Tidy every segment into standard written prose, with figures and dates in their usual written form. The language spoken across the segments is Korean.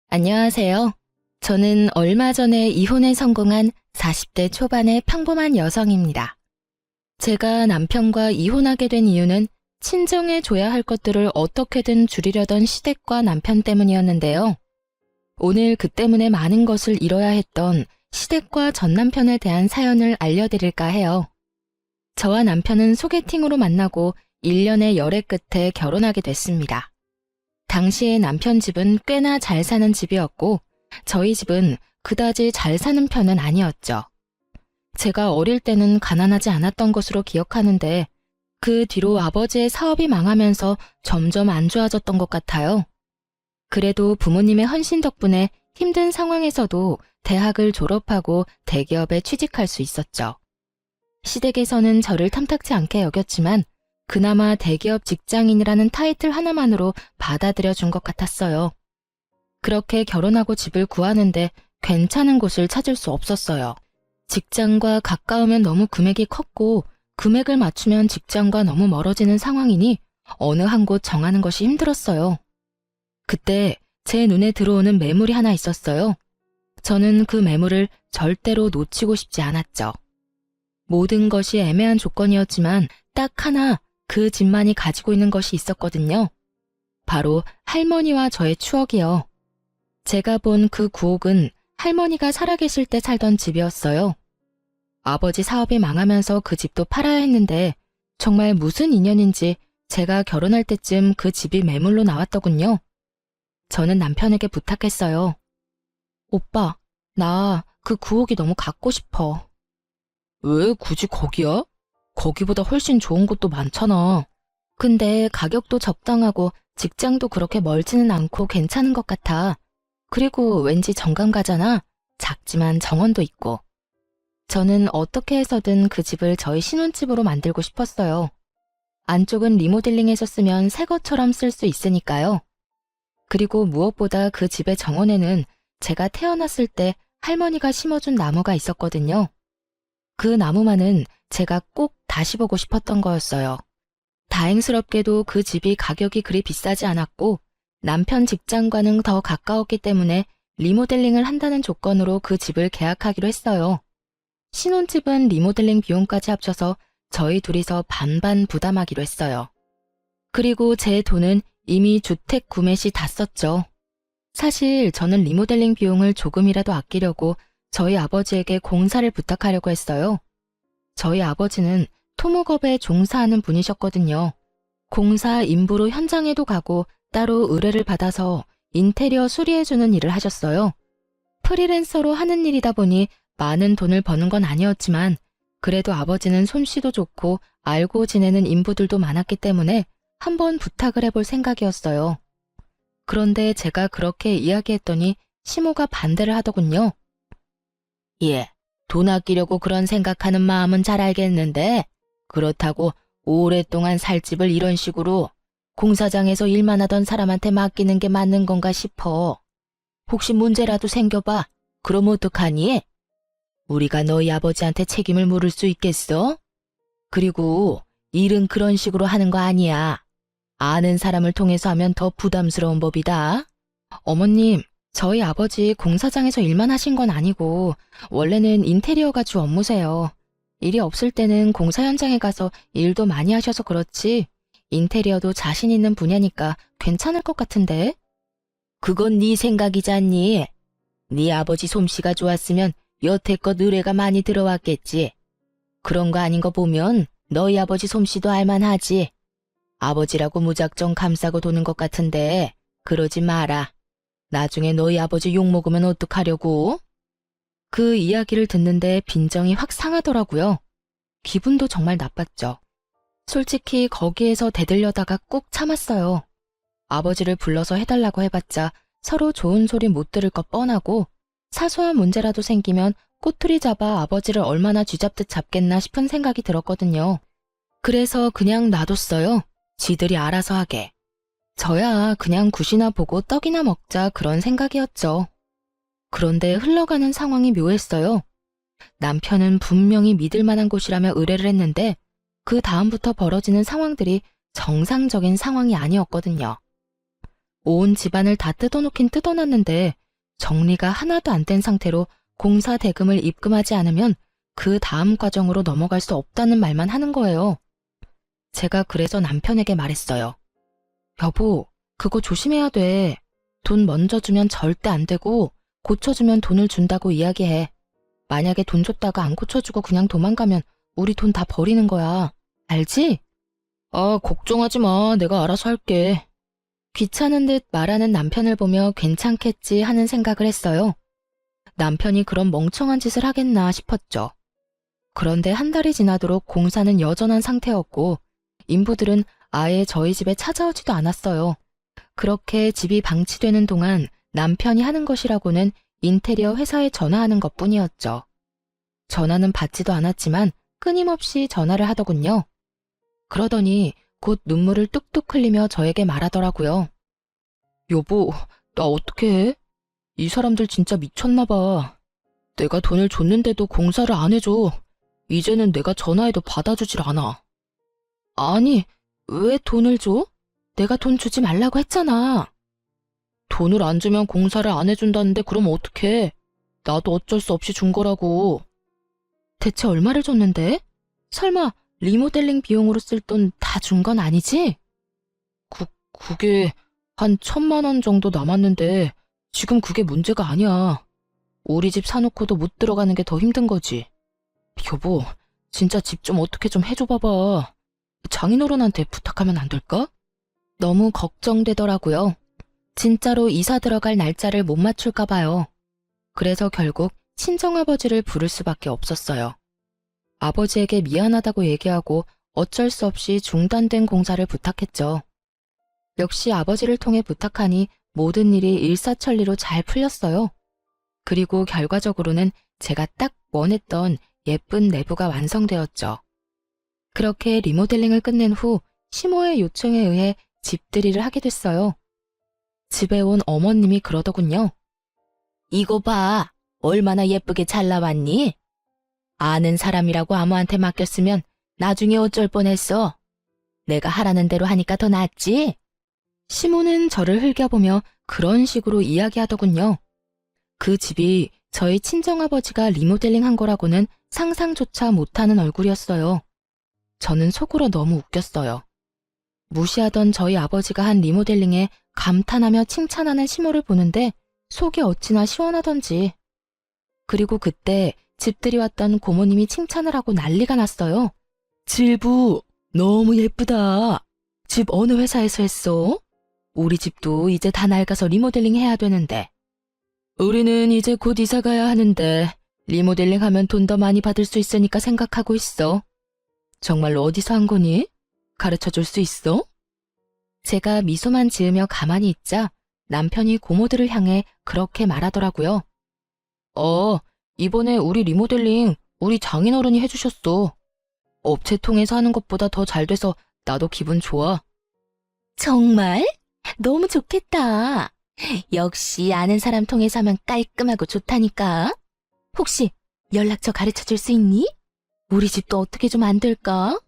안녕하세요. 저는 얼마 전에 이혼에 성공한 40대 초반의 평범한 여성입니다. 제가 남편과 이혼하게 된 이유는 친정해줘야 할 것들을 어떻게든 줄이려던 시댁과 남편 때문이었는데요. 오늘 그 때문에 많은 것을 잃어야 했던 시댁과 전 남편에 대한 사연을 알려드릴까 해요. 저와 남편은 소개팅으로 만나고 1년의 열애 끝에 결혼하게 됐습니다. 당시에 남편 집은 꽤나 잘 사는 집이었고 저희 집은 그다지 잘 사는 편은 아니었죠. 제가 어릴 때는 가난하지 않았던 것으로 기억하는데 그 뒤로 아버지의 사업이 망하면서 점점 안 좋아졌던 것 같아요. 그래도 부모님의 헌신 덕분에 힘든 상황에서도 대학을 졸업하고 대기업에 취직할 수 있었죠. 시댁에서는 저를 탐탁지 않게 여겼지만 그나마 대기업 직장인이라는 타이틀 하나만으로 받아들여 준 것 같았어요. 그렇게 결혼하고 집을 구하는데 괜찮은 곳을 찾을 수 없었어요. 직장과 가까우면 너무 금액이 컸고 금액을 맞추면 직장과 너무 멀어지는 상황이니 어느 한 곳 정하는 것이 힘들었어요. 그때 제 눈에 들어오는 매물이 하나 있었어요. 저는 그 매물을 절대로 놓치고 싶지 않았죠. 모든 것이 애매한 조건이었지만 딱 하나 그 집만이 가지고 있는 것이 있었거든요. 바로 할머니와 저의 추억이요. 제가 본 그 구옥은 할머니가 살아계실 때 살던 집이었어요. 아버지 사업이 망하면서 그 집도 팔아야 했는데 정말 무슨 인연인지 제가 결혼할 때쯤 그 집이 매물로 나왔더군요. 저는 남편에게 부탁했어요. 오빠, 나 그 구옥이 너무 갖고 싶어. 왜 굳이 거기야? 거기보다 훨씬 좋은 곳도 많잖아. 근데 가격도 적당하고 직장도 그렇게 멀지는 않고 괜찮은 것 같아. 그리고 왠지 정감 가잖아. 작지만 정원도 있고. 저는 어떻게 해서든 그 집을 저희 신혼집으로 만들고 싶었어요. 안쪽은 리모델링해서 쓰면 새 것처럼 쓸 수 있으니까요. 그리고 무엇보다 그 집의 정원에는 제가 태어났을 때 할머니가 심어준 나무가 있었거든요. 그 나무만은 제가 꼭 다시 보고 싶었던 거였어요. 다행스럽게도 그 집이 가격이 그리 비싸지 않았고 남편 직장과는 더 가까웠기 때문에 리모델링을 한다는 조건으로 그 집을 계약하기로 했어요. 신혼집은 리모델링 비용까지 합쳐서 저희 둘이서 반반 부담하기로 했어요. 그리고 제 돈은 이미 주택 구매 시 다 썼죠. 사실 저는 리모델링 비용을 조금이라도 아끼려고 저희 아버지에게 공사를 부탁하려고 했어요. 저희 아버지는 토목업에 종사하는 분이셨거든요. 공사 인부로 현장에도 가고 따로 의뢰를 받아서 인테리어 수리해주는 일을 하셨어요. 프리랜서로 하는 일이다 보니 많은 돈을 버는 건 아니었지만 그래도 아버지는 솜씨도 좋고 알고 지내는 인부들도 많았기 때문에 한번 부탁을 해볼 생각이었어요. 그런데 제가 그렇게 이야기했더니 시모가 반대를 하더군요. 예, 돈 아끼려고 그런 생각하는 마음은 잘 알겠는데 그렇다고 오랫동안 살 집을 이런 식으로 공사장에서 일만 하던 사람한테 맡기는 게 맞는 건가 싶어. 혹시 문제라도 생겨봐. 그럼 어떡하니? 우리가 너희 아버지한테 책임을 물을 수 있겠어? 그리고 일은 그런 식으로 하는 거 아니야. 아는 사람을 통해서 하면 더 부담스러운 법이다. 어머님, 저희 아버지 공사장에서 일만 하신 건 아니고 원래는 인테리어가 주 업무세요. 일이 없을 때는 공사 현장에 가서 일도 많이 하셔서 그렇지 인테리어도 자신 있는 분야니까 괜찮을 것 같은데? 그건 네 생각이잖니. 네 아버지 솜씨가 좋았으면 여태껏 의뢰가 많이 들어왔겠지. 그런 거 아닌 거 보면 너희 아버지 솜씨도 알만하지. 아버지라고 무작정 감싸고 도는 것 같은데 그러지 마라. 나중에 너희 아버지 욕먹으면 어떡하려고? 그 이야기를 듣는데 빈정이 확 상하더라고요. 기분도 정말 나빴죠. 솔직히 거기에서 대들려다가 꾹 참았어요. 아버지를 불러서 해달라고 해봤자 서로 좋은 소리 못 들을 것 뻔하고 사소한 문제라도 생기면 꼬투리 잡아 아버지를 얼마나 쥐잡듯 잡겠나 싶은 생각이 들었거든요. 그래서 그냥 놔뒀어요. 지들이 알아서 하게. 저야 그냥 굿이나 보고 떡이나 먹자 그런 생각이었죠. 그런데 흘러가는 상황이 묘했어요. 남편은 분명히 믿을 만한 곳이라며 의뢰를 했는데 그 다음부터 벌어지는 상황들이 정상적인 상황이 아니었거든요. 온 집안을 다 뜯어놓긴 뜯어놨는데 정리가 하나도 안 된 상태로 공사 대금을 입금하지 않으면 그 다음 과정으로 넘어갈 수 없다는 말만 하는 거예요. 제가 그래서 남편에게 말했어요. 여보, 그거 조심해야 돼. 돈 먼저 주면 절대 안 되고 고쳐주면 돈을 준다고 이야기해. 만약에 돈 줬다가 안 고쳐주고 그냥 도망가면 우리 돈 다 버리는 거야. 알지? 아, 걱정하지 마. 내가 알아서 할게. 귀찮은 듯 말하는 남편을 보며 괜찮겠지 하는 생각을 했어요. 남편이 그런 멍청한 짓을 하겠나 싶었죠. 그런데 한 달이 지나도록 공사는 여전한 상태였고 인부들은 아예 저희 집에 찾아오지도 않았어요. 그렇게 집이 방치되는 동안 남편이 하는 것이라고는 인테리어 회사에 전화하는 것뿐이었죠. 전화는 받지도 않았지만 끊임없이 전화를 하더군요. 그러더니 곧 눈물을 뚝뚝 흘리며 저에게 말하더라고요. 여보, 나 어떡해? 이 사람들 진짜 미쳤나 봐. 내가 돈을 줬는데도 공사를 안 해줘. 이제는 내가 전화해도 받아주질 않아. 아니, 왜 돈을 줘? 내가 돈 주지 말라고 했잖아. 돈을 안 주면 공사를 안 해준다는데 그럼 어떡해? 나도 어쩔 수 없이 준 거라고. 대체 얼마를 줬는데? 설마 리모델링 비용으로 쓸 돈 다 준 건 아니지? 그게 한 1,000만 원 정도 남았는데 지금 그게 문제가 아니야. 우리 집 사놓고도 못 들어가는 게 더 힘든 거지. 여보, 진짜 집 좀 어떻게 좀 해줘 봐봐. 장인어른한테 부탁하면 안 될까? 너무 걱정되더라고요. 진짜로 이사 들어갈 날짜를 못 맞출까 봐요. 그래서 결국 친정아버지를 부를 수밖에 없었어요. 아버지에게 미안하다고 얘기하고 어쩔 수 없이 중단된 공사를 부탁했죠. 역시 아버지를 통해 부탁하니 모든 일이 일사천리로 잘 풀렸어요. 그리고 결과적으로는 제가 딱 원했던 예쁜 내부가 완성되었죠. 그렇게 리모델링을 끝낸 후 시모의 요청에 의해 집들이를 하게 됐어요. 집에 온 어머님이 그러더군요. 이거 봐, 얼마나 예쁘게 잘 나왔니? 아는 사람이라고 아무한테 맡겼으면 나중에 어쩔 뻔했어. 내가 하라는 대로 하니까 더 낫지? 시모는 저를 흘겨보며 그런 식으로 이야기하더군요. 그 집이 저희 친정아버지가 리모델링 한 거라고는 상상조차 못하는 얼굴이었어요. 저는 속으로 너무 웃겼어요. 무시하던 저희 아버지가 한 리모델링에 감탄하며 칭찬하는 시모를 보는데 속이 어찌나 시원하던지. 그리고 그때 집들이 왔던 고모님이 칭찬을 하고 난리가 났어요. 질부, 너무 예쁘다. 집 어느 회사에서 했어? 우리 집도 이제 다 낡아서 리모델링 해야 되는데. 우리는 이제 곧 이사 가야 하는데 리모델링 하면 돈 더 많이 받을 수 있으니까 생각하고 있어. 정말로 어디서 한 거니? 가르쳐 줄 수 있어? 제가 미소만 지으며 가만히 있자 남편이 고모들을 향해 그렇게 말하더라고요. 이번에 우리 리모델링 우리 장인어른이 해주셨어. 업체 통해서 하는 것보다 더 잘 돼서 나도 기분 좋아. 정말? 너무 좋겠다. 역시 아는 사람 통해서 하면 깔끔하고 좋다니까. 혹시 연락처 가르쳐 줄 수 있니? 우리 집도 어떻게 좀 안 될까?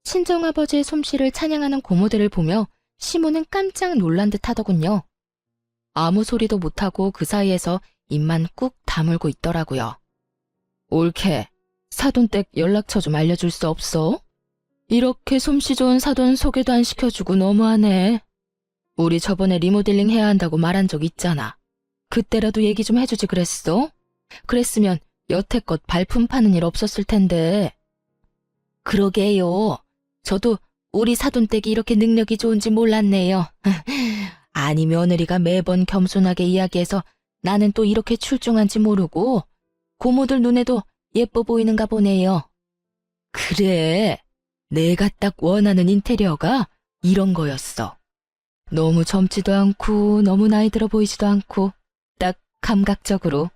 친정아버지의 솜씨를 찬양하는 고모들을 보며 시모는 깜짝 놀란 듯 하더군요. 아무 소리도 못하고 그 사이에서 입만 꾹 다물고 있더라고요. 옳게, 사돈댁 연락처 좀 알려줄 수 없어? 이렇게 솜씨 좋은 사돈 소개도 안 시켜주고 너무하네. 우리 저번에 리모델링 해야 한다고 말한 적 있잖아. 그때라도 얘기 좀 해주지 그랬어? 그랬으면 여태껏 발품 파는 일 없었을 텐데. 그러게요. 저도 우리 사돈댁이 이렇게 능력이 좋은지 몰랐네요. 아니 며느리가 매번 겸손하게 이야기해서 나는 또 이렇게 출중한지 모르고 고모들 눈에도 예뻐 보이는가 보네요. 그래, 내가 딱 원하는 인테리어가 이런 거였어. 너무 젊지도 않고 너무 나이 들어 보이지도 않고 딱 감각적으로.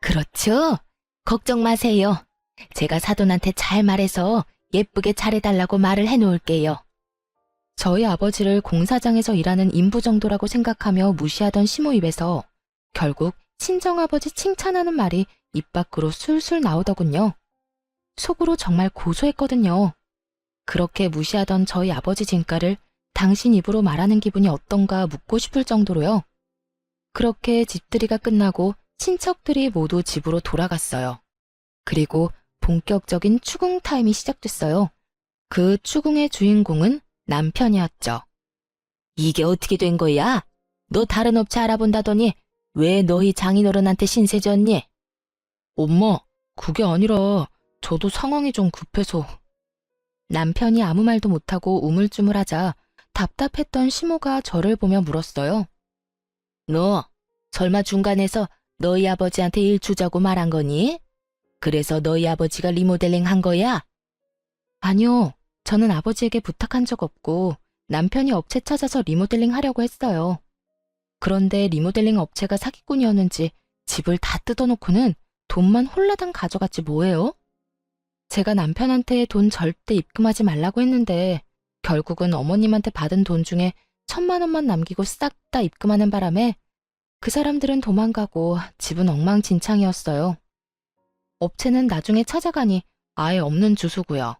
그렇죠? 걱정 마세요. 제가 사돈한테 잘 말해서 예쁘게 잘해달라고 말을 해놓을게요. 저희 아버지를 공사장에서 일하는 인부 정도라고 생각하며 무시하던 시모 입에서 결국 친정아버지 칭찬하는 말이 입 밖으로 술술 나오더군요. 속으로 정말 고소했거든요. 그렇게 무시하던 저희 아버지 진가를 당신 입으로 말하는 기분이 어떤가 묻고 싶을 정도로요. 그렇게 집들이가 끝나고 친척들이 모두 집으로 돌아갔어요. 그리고 본격적인 추궁 타임이 시작됐어요. 그 추궁의 주인공은 남편이었죠. 이게 어떻게 된 거야? 너 다른 업체 알아본다더니 왜 너희 장인어른한테 신세 졌니? 엄마, 그게 아니라 저도 상황이 좀 급해서. 남편이 아무 말도 못하고 우물쭈물하자 답답했던 시모가 저를 보며 물었어요. 너 설마 중간에서 너희 아버지한테 일 주자고 말한 거니? 그래서 너희 아버지가 리모델링 한 거야? 아니요. 저는 아버지에게 부탁한 적 없고 남편이 업체 찾아서 리모델링 하려고 했어요. 그런데 리모델링 업체가 사기꾼이었는지 집을 다 뜯어놓고는 돈만 홀라당 가져갔지 뭐예요? 제가 남편한테 돈 절대 입금하지 말라고 했는데 결국은 어머님한테 받은 돈 중에 1,000만 원만 남기고 싹 다 입금하는 바람에 그 사람들은 도망가고 집은 엉망진창이었어요. 업체는 나중에 찾아가니 아예 없는 주소고요.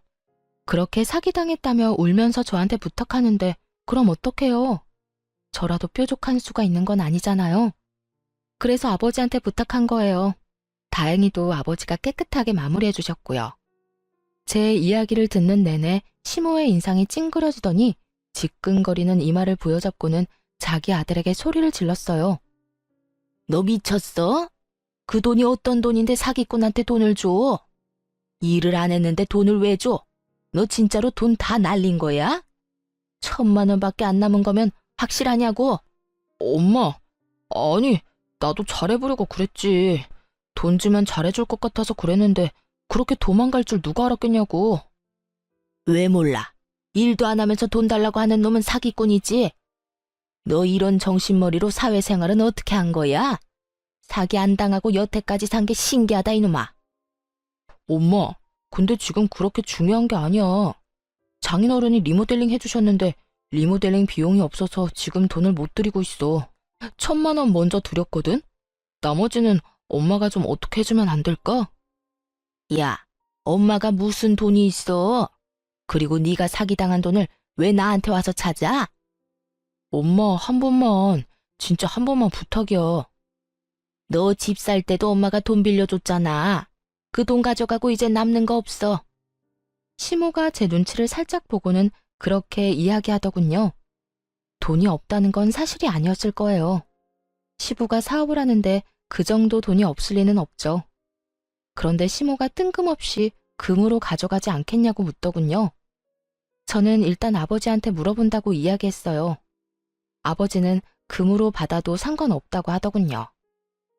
그렇게 사기당했다며 울면서 저한테 부탁하는데 그럼 어떡해요? 저라도 뾰족한 수가 있는 건 아니잖아요. 그래서 아버지한테 부탁한 거예요. 다행히도 아버지가 깨끗하게 마무리해 주셨고요. 제 이야기를 듣는 내내 시모의 인상이 찡그려지더니 지끈거리는 이마를 부여잡고는 자기 아들에게 소리를 질렀어요. 너 미쳤어? 그 돈이 어떤 돈인데 사기꾼한테 돈을 줘? 일을 안 했는데 돈을 왜 줘? 너 진짜로 돈 다 날린 거야? 1,000만 원밖에 안 남은 거면 확실하냐고? 엄마, 아니, 나도 잘해보려고 그랬지. 돈 주면 잘해줄 것 같아서 그랬는데 그렇게 도망갈 줄 누가 알았겠냐고. 왜 몰라? 일도 안 하면서 돈 달라고 하는 놈은 사기꾼이지. 너 이런 정신머리로 사회생활은 어떻게 한 거야? 사기 안 당하고 여태까지 산 게 신기하다 이놈아. 엄마, 근데 지금 그렇게 중요한 게 아니야. 장인어른이 리모델링 해주셨는데 리모델링 비용이 없어서 지금 돈을 못 드리고 있어. 1,000만 원 먼저 드렸거든? 나머지는 엄마가 좀 어떻게 해주면 안 될까? 야, 엄마가 무슨 돈이 있어? 그리고 네가 사기당한 돈을 왜 나한테 와서 찾아? 엄마, 한 번만, 진짜 한 번만 부탁이야. 너 집 살 때도 엄마가 돈 빌려줬잖아. 그 돈 가져가고 이제 남는 거 없어. 시모가 제 눈치를 살짝 보고는 그렇게 이야기하더군요. 돈이 없다는 건 사실이 아니었을 거예요. 시부가 사업을 하는데 그 정도 돈이 없을 리는 없죠. 그런데 시모가 뜬금없이 금으로 가져가지 않겠냐고 묻더군요. 저는 일단 아버지한테 물어본다고 이야기했어요. 아버지는 금으로 받아도 상관없다고 하더군요.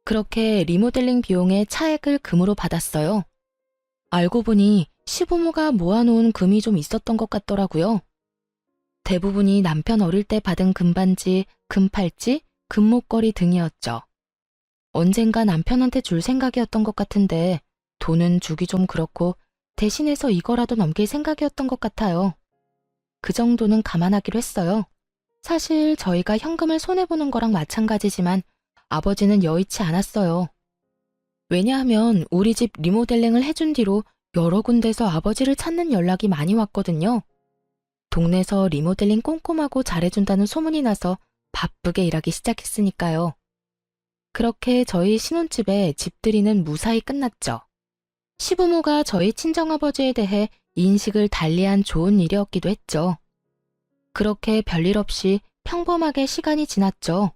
그렇게 리모델링 비용의 차액을 금으로 받았어요. 알고 보니 시부모가 모아놓은 금이 좀 있었던 것 같더라고요. 대부분이 남편 어릴 때 받은 금반지, 금팔찌, 금목걸이 등이었죠. 언젠가 남편한테 줄 생각이었던 것 같은데 돈은 주기 좀 그렇고 대신해서 이거라도 넘길 생각이었던 것 같아요. 그 정도는 감안하기로 했어요. 사실 저희가 현금을 손해보는 거랑 마찬가지지만 아버지는 여의치 않았어요. 왜냐하면 우리 집 리모델링을 해준 뒤로 여러 군데서 아버지를 찾는 연락이 많이 왔거든요. 동네에서 리모델링 꼼꼼하고 잘해준다는 소문이 나서 바쁘게 일하기 시작했으니까요. 그렇게 저희 신혼집에 집들이는 무사히 끝났죠. 시부모가 저희 친정아버지에 대해 인식을 달리한 좋은 일이었기도 했죠. 그렇게 별일 없이 평범하게 시간이 지났죠.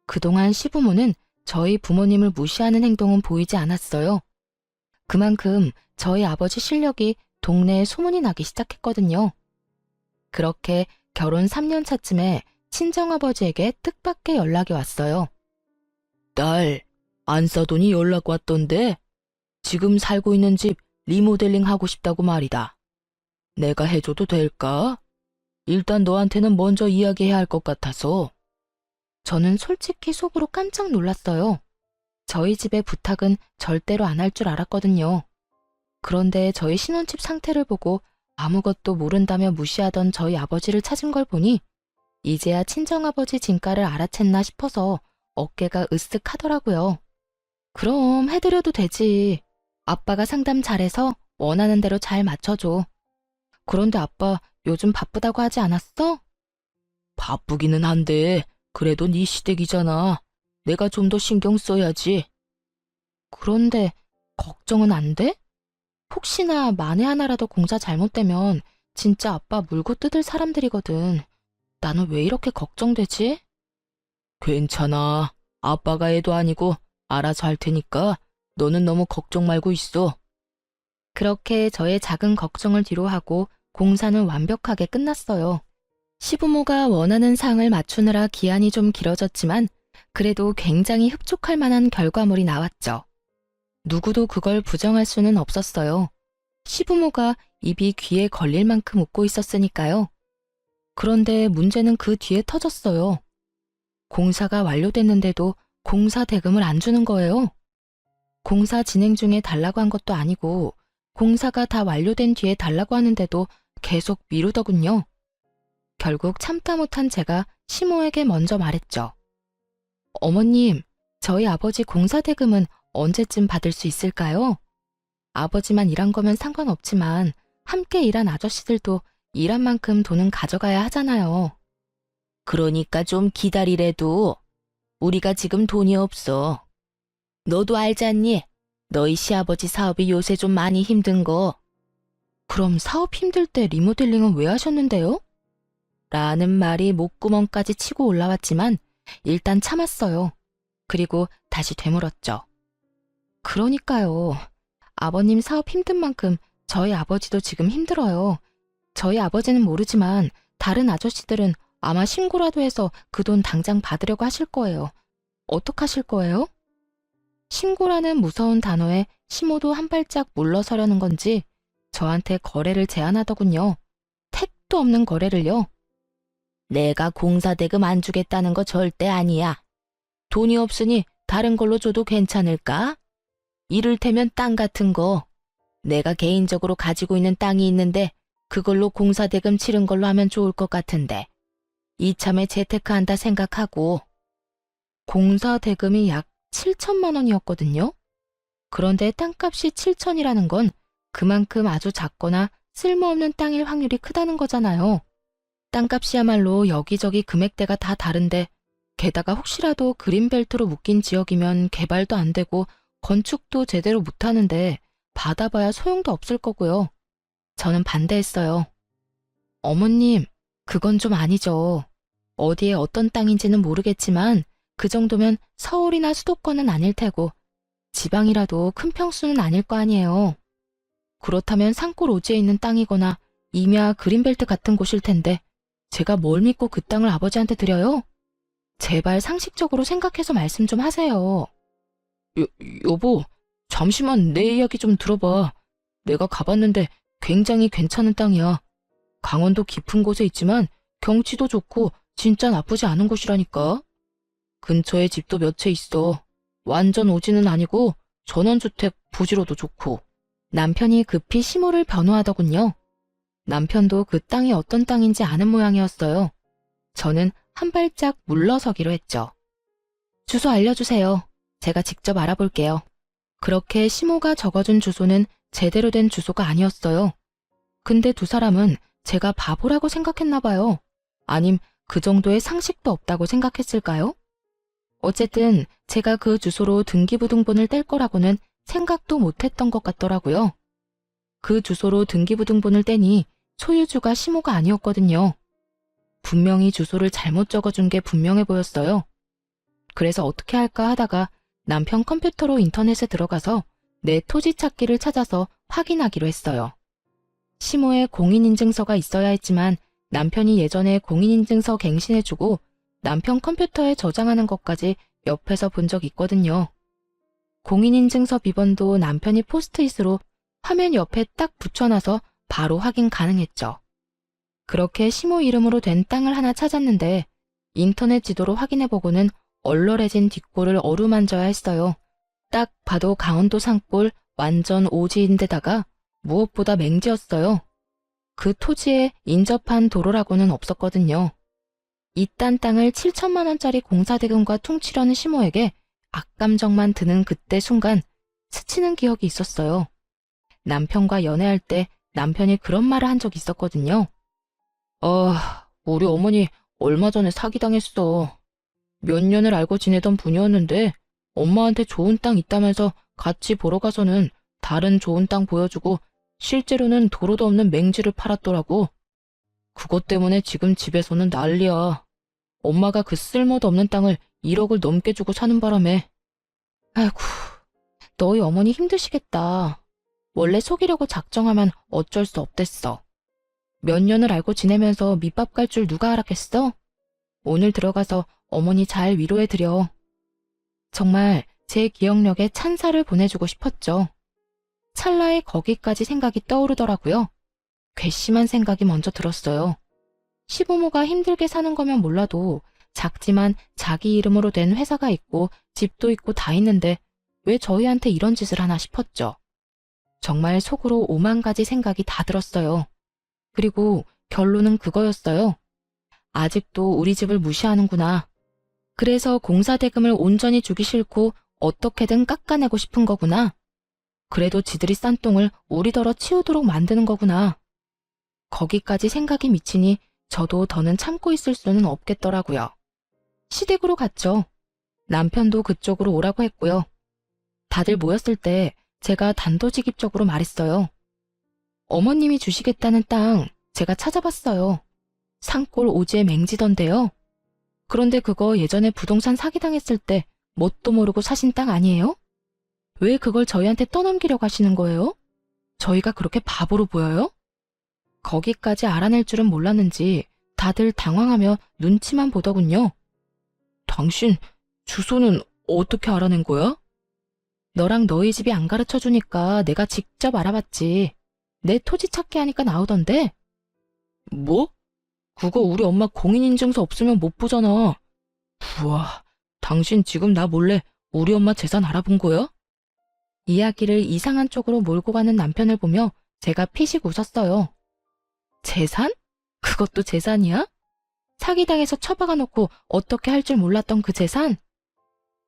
그동안 시부모는 저희 부모님을 무시하는 행동은 보이지 않았어요. 그만큼 저희 아버지 실력이 동네에 소문이 나기 시작했거든요. 그렇게 결혼 3년 차쯤에 친정아버지에게 뜻밖의 연락이 왔어요. 딸, 안 사돈이 연락 왔던데 지금 살고 있는 집 리모델링 하고 싶다고 말이다. 내가 해줘도 될까? 일단 너한테는 먼저 이야기해야 할 것 같아서. 저는 솔직히 속으로 깜짝 놀랐어요. 저희 집의 부탁은 절대로 안 할 줄 알았거든요. 그런데 저희 신혼집 상태를 보고 아무것도 모른다며 무시하던 저희 아버지를 찾은 걸 보니 이제야 친정아버지 진가를 알아챘나 싶어서 어깨가 으쓱하더라고요. 그럼 해드려도 되지. 아빠가 상담 잘해서 원하는 대로 잘 맞춰줘. 그런데 아빠 요즘 바쁘다고 하지 않았어? 바쁘기는 한데 그래도 네 시댁이잖아. 내가 좀 더 신경 써야지. 그런데 걱정은 안 돼? 혹시나 만에 하나라도 공사 잘못되면 진짜 아빠 물고 뜯을 사람들이거든. 나는 왜 이렇게 걱정되지? 괜찮아. 아빠가 애도 아니고 알아서 할 테니까 너는 너무 걱정 말고 있어. 그렇게 저의 작은 걱정을 뒤로하고 공사는 완벽하게 끝났어요. 시부모가 원하는 상을 맞추느라 기한이 좀 길어졌지만 그래도 굉장히 흡족할 만한 결과물이 나왔죠. 누구도 그걸 부정할 수는 없었어요. 시부모가 입이 귀에 걸릴 만큼 웃고 있었으니까요. 그런데 문제는 그 뒤에 터졌어요. 공사가 완료됐는데도 공사 대금을 안 주는 거예요. 공사 진행 중에 달라고 한 것도 아니고 공사가 다 완료된 뒤에 달라고 하는데도 계속 미루더군요. 결국 참다 못한 제가 시모에게 먼저 말했죠. 어머님, 저희 아버지 공사 대금은 언제쯤 받을 수 있을까요? 아버지만 일한 거면 상관없지만 함께 일한 아저씨들도 일한 만큼 돈은 가져가야 하잖아요. 그러니까 좀 기다리래도. 우리가 지금 돈이 없어. 너도 알잖니? 너희 시아버지 사업이 요새 좀 많이 힘든 거. 그럼 사업 힘들 때 리모델링은 왜 하셨는데요? 라는 말이 목구멍까지 치고 올라왔지만 일단 참았어요. 그리고 다시 되물었죠. 그러니까요. 아버님 사업 힘든 만큼 저희 아버지도 지금 힘들어요. 저희 아버지는 모르지만 다른 아저씨들은 아마 신고라도 해서 그 돈 당장 받으려고 하실 거예요. 어떡하실 거예요? 신고라는 무서운 단어에 시모도 한 발짝 물러서려는 건지 저한테 거래를 제안하더군요. 택도 없는 거래를요. 내가 공사대금 안 주겠다는 거 절대 아니야. 돈이 없으니 다른 걸로 줘도 괜찮을까? 이를테면 땅 같은 거. 내가 개인적으로 가지고 있는 땅이 있는데 그걸로 공사대금 치른 걸로 하면 좋을 것 같은데. 이참에 재테크한다 생각하고. 공사대금이 약 7천만 원이었거든요. 그런데 땅값이 7천이라는 건 그만큼 아주 작거나 쓸모없는 땅일 확률이 크다는 거잖아요. 땅값이야말로 여기저기 금액대가 다 다른데 게다가 혹시라도 그린벨트로 묶인 지역이면 개발도 안 되고 건축도 제대로 못하는데 받아봐야 소용도 없을 거고요. 저는 반대했어요. 어머님, 그건 좀 아니죠. 어디에 어떤 땅인지는 모르겠지만 그 정도면 서울이나 수도권은 아닐 테고 지방이라도 큰 평수는 아닐 거 아니에요. 그렇다면 산골 오지에 있는 땅이거나 임야 그린벨트 같은 곳일 텐데 제가 뭘 믿고 그 땅을 아버지한테 드려요? 제발 상식적으로 생각해서 말씀 좀 하세요. 여보, 잠시만 내 이야기 좀 들어봐. 내가 가봤는데 굉장히 괜찮은 땅이야. 강원도 깊은 곳에 있지만 경치도 좋고 진짜 나쁘지 않은 곳이라니까. 근처에 집도 몇 채 있어. 완전 오지는 아니고 전원주택 부지로도 좋고. 남편이 급히 시모를 변호하더군요. 남편도 그 땅이 어떤 땅인지 아는 모양이었어요. 저는 한 발짝 물러서기로 했죠. 주소 알려주세요. 제가 직접 알아볼게요. 그렇게 시모가 적어준 주소는 제대로 된 주소가 아니었어요. 근데 두 사람은 제가 바보라고 생각했나 봐요. 아님 그 정도의 상식도 없다고 생각했을까요? 어쨌든 제가 그 주소로 등기부등본을 뗄 거라고는 생각도 못했던 것 같더라고요. 그 주소로 등기부등본을 떼니 소유주가 시모가 아니었거든요. 분명히 주소를 잘못 적어준 게 분명해 보였어요. 그래서 어떻게 할까 하다가 남편 컴퓨터로 인터넷에 들어가서 내 토지 찾기를 찾아서 확인하기로 했어요. 시모에 공인인증서가 있어야 했지만 남편이 예전에 공인인증서 갱신해주고 남편 컴퓨터에 저장하는 것까지 옆에서 본 적 있거든요. 공인인증서 비번도 남편이 포스트잇으로 화면 옆에 딱 붙여놔서 바로 확인 가능했죠. 그렇게 시모 이름으로 된 땅을 하나 찾았는데 인터넷 지도로 확인해보고는 얼얼해진 뒷골을 어루만져야 했어요. 딱 봐도 강원도 산골 완전 오지인데다가 무엇보다 맹지였어요. 그 토지에 인접한 도로라고는 없었거든요. 이딴 땅을 7천만 원짜리 공사대금과 퉁치려는 시모에게 악감정만 드는 그때 순간 스치는 기억이 있었어요. 남편과 연애할 때 남편이 그런 말을 한 적이 있었거든요. 우리 어머니 얼마 전에 사기당했어. 몇 년을 알고 지내던 분이었는데 엄마한테 좋은 땅 있다면서 같이 보러 가서는 다른 좋은 땅 보여주고 실제로는 도로도 없는 맹지를 팔았더라고. 그것 때문에 지금 집에서는 난리야. 엄마가 그 쓸모도 없는 땅을 1억을 넘게 주고 사는 바람에. 아이고, 너희 어머니 힘드시겠다. 원래 속이려고 작정하면 어쩔 수 없댔어. 몇 년을 알고 지내면서 밑밥 갈 줄 누가 알았겠어? 오늘 들어가서 어머니 잘 위로해드려. 정말 제 기억력에 찬사를 보내주고 싶었죠. 찰나에 거기까지 생각이 떠오르더라고요. 괘씸한 생각이 먼저 들었어요. 시부모가 힘들게 사는 거면 몰라도 작지만 자기 이름으로 된 회사가 있고 집도 있고 다 있는데 왜 저희한테 이런 짓을 하나 싶었죠. 정말 속으로 5만 가지 생각이 다 들었어요. 그리고 결론은 그거였어요. 아직도 우리 집을 무시하는구나. 그래서 공사대금을 온전히 주기 싫고 어떻게든 깎아내고 싶은 거구나. 그래도 지들이 싼 똥을 우리더러 치우도록 만드는 거구나. 거기까지 생각이 미치니 저도 더는 참고 있을 수는 없겠더라고요. 시댁으로 갔죠. 남편도 그쪽으로 오라고 했고요. 다들 모였을 때 제가 단도직입적으로 말했어요. 어머님이 주시겠다는 땅 제가 찾아봤어요. 산골 오지에 맹지던데요. 그런데 그거 예전에 부동산 사기당했을 때 뭣도 모르고 사신 땅 아니에요? 왜 그걸 저희한테 떠넘기려고 하시는 거예요? 저희가 그렇게 바보로 보여요? 거기까지 알아낼 줄은 몰랐는지 다들 당황하며 눈치만 보더군요. 당신 주소는 어떻게 알아낸 거야? 너랑 너희 집이 안 가르쳐주니까 내가 직접 알아봤지. 내 토지 찾기 하니까 나오던데. 뭐? 그거 우리 엄마 공인인증서 없으면 못 보잖아. 우와, 당신 지금 나 몰래 우리 엄마 재산 알아본 거야? 이야기를 이상한 쪽으로 몰고 가는 남편을 보며 제가 피식 웃었어요. 재산? 그것도 재산이야? 사기당해서 처박아 놓고 어떻게 할 줄 몰랐던 그 재산?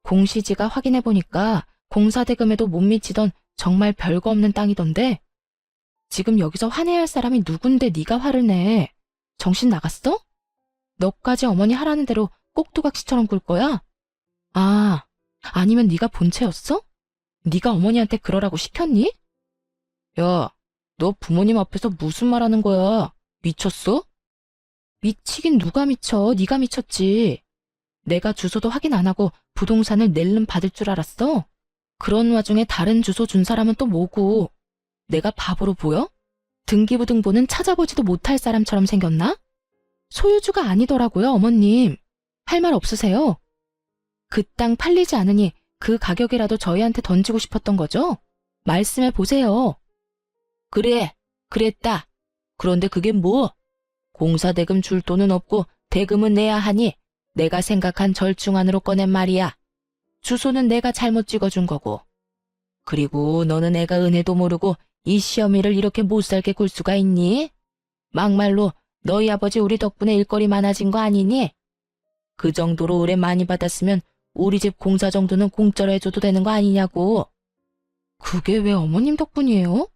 공시지가 확인해보니까 공사대금에도 못 미치던 정말 별거 없는 땅이던데. 지금 여기서 화내야 할 사람이 누군데 네가 화를 내. 정신 나갔어? 너까지 어머니 하라는 대로 꼭두각시처럼 굴 거야? 아, 아니면 네가 본체였어? 네가 어머니한테 그러라고 시켰니? 야, 너 부모님 앞에서 무슨 말 하는 거야? 미쳤어? 미치긴 누가 미쳐? 네가 미쳤지. 내가 주소도 확인 안 하고 부동산을 낼름 받을 줄 알았어? 그런 와중에 다른 주소 준 사람은 또 뭐고? 내가 바보로 보여? 등기부등본은 찾아보지도 못할 사람처럼 생겼나? 소유주가 아니더라고요, 어머님. 할 말 없으세요? 그 땅 팔리지 않으니 그 가격이라도 저희한테 던지고 싶었던 거죠? 말씀해 보세요. 그래, 그랬다. 그런데 그게 뭐? 공사대금 줄 돈은 없고 대금은 내야 하니 내가 생각한 절충안으로 꺼낸 말이야. 주소는 내가 잘못 찍어준 거고. 그리고 너는 애가 은혜도 모르고 이 시어미를 이렇게 못살게 굴 수가 있니? 막말로 너희 아버지 우리 덕분에 일거리 많아진 거 아니니? 그 정도로 의뢰 많이 받았으면 우리 집 공사 정도는 공짜로 해줘도 되는 거 아니냐고. 그게 왜 어머님 덕분이에요?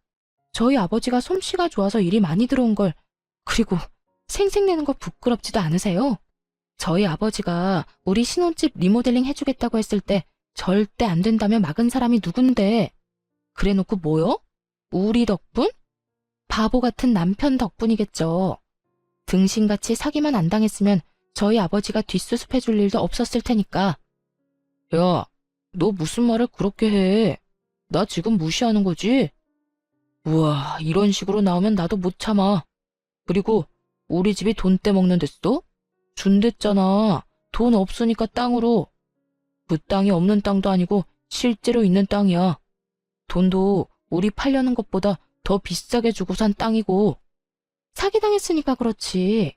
저희 아버지가 솜씨가 좋아서 일이 많이 들어온 걸, 그리고 생색내는 거 부끄럽지도 않으세요? 저희 아버지가 우리 신혼집 리모델링 해주겠다고 했을 때 절대 안 된다며 막은 사람이 누군데. 그래놓고 뭐요? 우리 덕분? 바보 같은 남편 덕분이겠죠. 등신같이 사기만 안 당했으면 저희 아버지가 뒷수습해줄 일도 없었을 테니까. 야, 너 무슨 말을 그렇게 해? 나 지금 무시하는 거지? 우와, 이런 식으로 나오면 나도 못 참아. 그리고 우리 집이 돈 떼먹는 데어? 준댔잖아. 돈 없으니까 땅으로. 그 땅이 없는 땅도 아니고 실제로 있는 땅이야. 돈도 우리 팔려는 것보다 더 비싸게 주고 산 땅이고. 사기당했으니까 그렇지.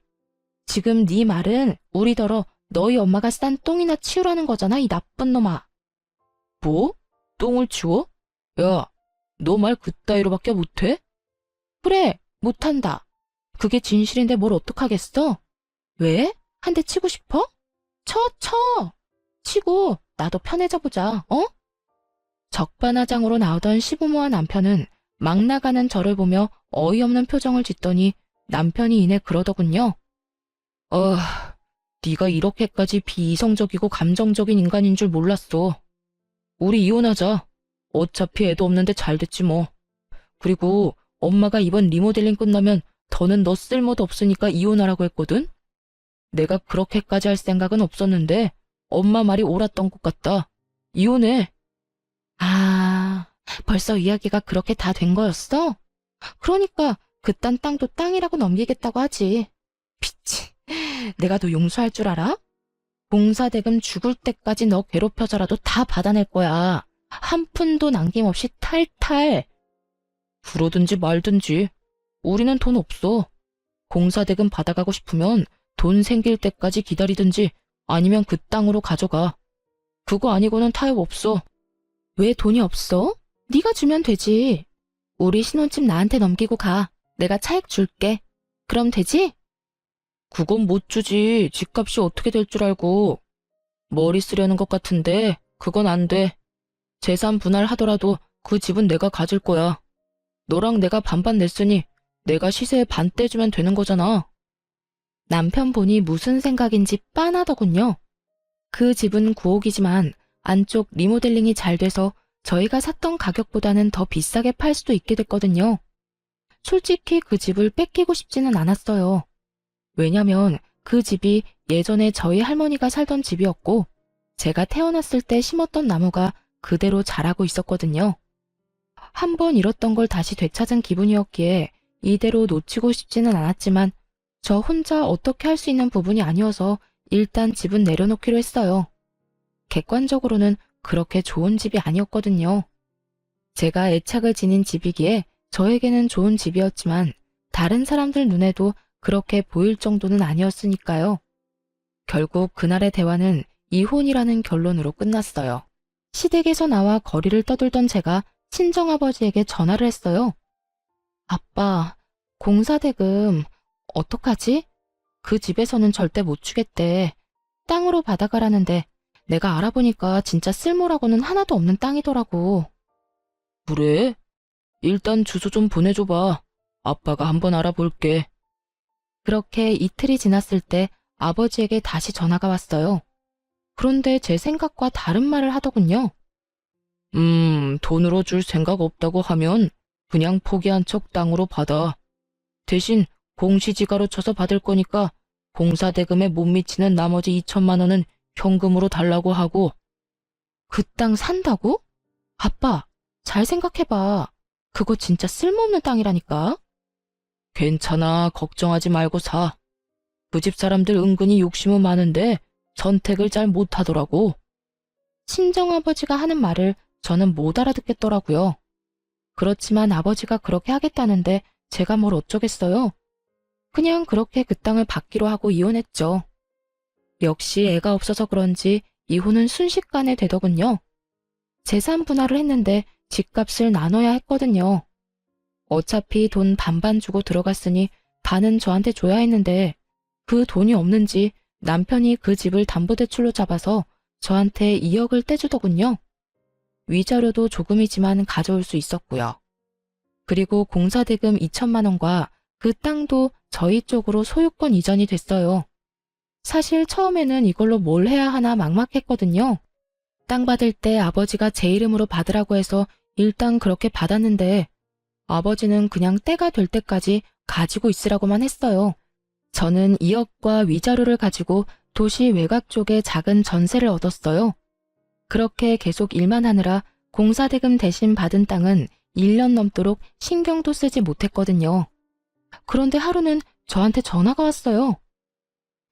지금 네 말은 우리더러 너희 엄마가 싼 똥이나 치우라는 거잖아, 이 나쁜 놈아. 뭐? 똥을 치워? 야, 너 말 그따위로밖에 못해? 그래, 못한다. 그게 진실인데 뭘 어떡하겠어? 왜? 한 대 치고 싶어? 쳐! 치고 나도 편해져 보자, 어? 적반하장으로 나오던 시부모와 남편은 막 나가는 저를 보며 어이없는 표정을 짓더니 남편이 이내 그러더군요. 네가 이렇게까지 비이성적이고 감정적인 인간인 줄 몰랐어. 우리 이혼하자. 어차피 애도 없는데 잘 됐지 뭐. 그리고 엄마가 이번 리모델링 끝나면 더는 너 쓸모도 없으니까 이혼하라고 했거든? 내가 그렇게까지 할 생각은 없었는데 엄마 말이 옳았던 것 같다. 이혼해. 아, 벌써 이야기가 그렇게 다 된 거였어? 그러니까 그딴 땅도 땅이라고 넘기겠다고 하지. 피치, 내가 너 용서할 줄 알아? 공사대금 죽을 때까지 너 괴롭혀서라도 다 받아낼 거야. 한 푼도 남김없이 탈탈. 그러든지 말든지. 우리는 돈 없어. 공사대금 받아가고 싶으면 돈 생길 때까지 기다리든지 아니면 그 땅으로 가져가. 그거 아니고는 타협 없어. 왜 돈이 없어? 네가 주면 되지. 우리 신혼집 나한테 넘기고 가. 내가 차액 줄게. 그럼 되지? 그건 못 주지. 집값이 어떻게 될 줄 알고. 머리 쓰려는 것 같은데 그건 안 돼. 재산 분할하더라도 그 집은 내가 가질 거야. 너랑 내가 반반 냈으니 내가 시세에 반 떼주면 되는 거잖아. 남편분이 무슨 생각인지 빤하더군요. 그 집은 9억이지만 안쪽 리모델링이 잘 돼서 저희가 샀던 가격보다는 더 비싸게 팔 수도 있게 됐거든요. 솔직히 그 집을 뺏기고 싶지는 않았어요. 왜냐면 그 집이 예전에 저희 할머니가 살던 집이었고 제가 태어났을 때 심었던 나무가 그대로 자라고 있었거든요. 한 번 잃었던 걸 다시 되찾은 기분이었기에 이대로 놓치고 싶지는 않았지만 저 혼자 어떻게 할 수 있는 부분이 아니어서 일단 집은 내려놓기로 했어요. 객관적으로는 그렇게 좋은 집이 아니었거든요. 제가 애착을 지닌 집이기에 저에게는 좋은 집이었지만 다른 사람들 눈에도 그렇게 보일 정도는 아니었으니까요. 결국 그날의 대화는 이혼이라는 결론으로 끝났어요. 시댁에서 나와 거리를 떠돌던 제가 친정아버지에게 전화를 했어요. 아빠, 공사대금 어떡하지? 그 집에서는 절대 못 주겠대. 땅으로 받아가라는데 내가 알아보니까 진짜 쓸모라고는 하나도 없는 땅이더라고. 그래? 일단 주소 좀 보내줘봐. 아빠가 한번 알아볼게. 그렇게 이틀이 지났을 때 아버지에게 다시 전화가 왔어요. 그런데 제 생각과 다른 말을 하더군요. 돈으로 줄 생각 없다고 하면 그냥 포기한 척 땅으로 받아. 대신 공시지가로 쳐서 받을 거니까 공사대금에 못 미치는 나머지 2천만 원은 현금으로 달라고 하고. 그 땅 산다고? 아빠, 잘 생각해봐. 그거 진짜 쓸모없는 땅이라니까. 괜찮아, 걱정하지 말고 사. 그 집 사람들 은근히 욕심은 많은데 선택을 잘 못하더라고. 친정아버지가 하는 말을 저는 못 알아듣겠더라고요. 그렇지만 아버지가 그렇게 하겠다는데 제가 뭘 어쩌겠어요. 그냥 그렇게 그 땅을 받기로 하고 이혼했죠. 역시 애가 없어서 그런지 이혼은 순식간에 되더군요. 재산 분할을 했는데 집값을 나눠야 했거든요. 어차피 돈 반반 주고 들어갔으니 반은 저한테 줘야 했는데 그 돈이 없는지 남편이 그 집을 담보대출로 잡아서 저한테 2억을 떼주더군요. 위자료도 조금이지만 가져올 수 있었고요. 그리고 공사대금 2천만 원과 그 땅도 저희 쪽으로 소유권 이전이 됐어요. 사실 처음에는 이걸로 뭘 해야 하나 막막했거든요. 땅 받을 때 아버지가 제 이름으로 받으라고 해서 일단 그렇게 받았는데 아버지는 그냥 때가 될 때까지 가지고 있으라고만 했어요. 저는 2억과 위자료를 가지고 도시 외곽 쪽에 작은 전세를 얻었어요. 그렇게 계속 일만 하느라 공사대금 대신 받은 땅은 1년 넘도록 신경도 쓰지 못했거든요. 그런데 하루는 저한테 전화가 왔어요.